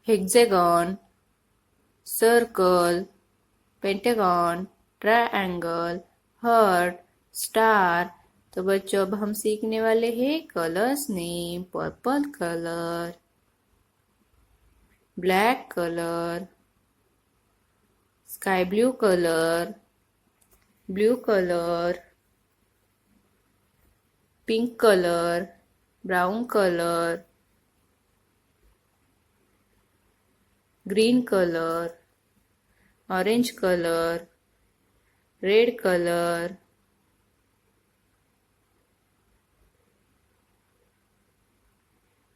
Hexagon, circle, pentagon, triangle, heart, star. तो बच्चों अब हम सीखने वाले हैं colours name. Purple colour, black colour, sky blue colour, blue colour, pink colour, brown colour, green colour, orange colour, red colour,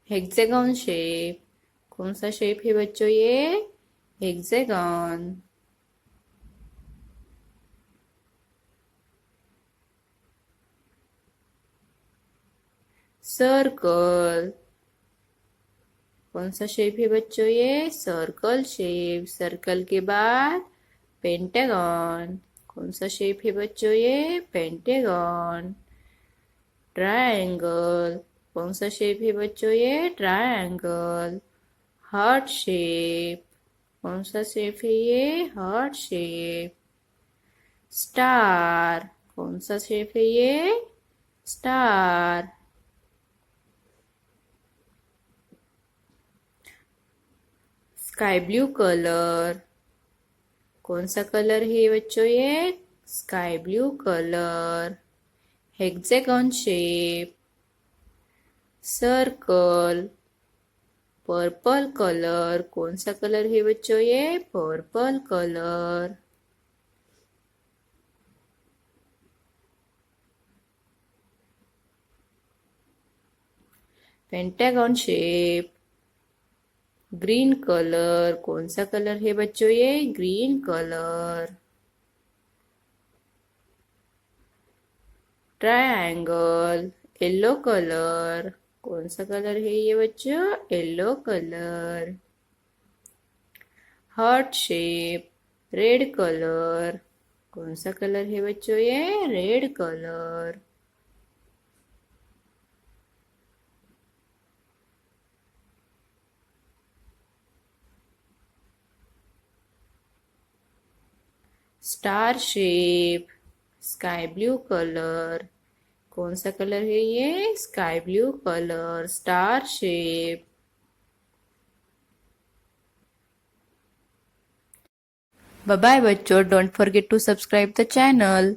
hexagon shape. कौन सा shape है बच्चों ये? हेक्सागन। सर्कल। कौन सा शेप है बच्चों ये? Circle shape. सर्कल के बाद पेंटागन। कौन सा शेप है बच्चों ये? पेंटागन। ट्रायंगल। कौन सा शेप है बच्चों ये? ट्रायंगल। Heart shape. कौन सा शेप है ये? Heart shape. स्टार। कौन सा शेप है ये? स्टार। Sky blue colour. कौन सा कलर है बच्चों ये? Sky blue colour. Hexagon shape. Circle. Purple colour. कौन सा कलर है बच्चों ये? Purple colour. Pentagon shape. Green colour. कौन सा कलर है बच्चों ये? Green colour. Triangle. Yellow colour. कौन सा कलर है ये बच्चों? Yellow colour. Heart shape. Red colour. कौन सा कलर है बच्चों ये? Red colour. Star shape. Sky blue colour. कौन सा कलर है ये? Sky blue colour. Star shape. Bye bye बच्चों, don't forget to subscribe the channel.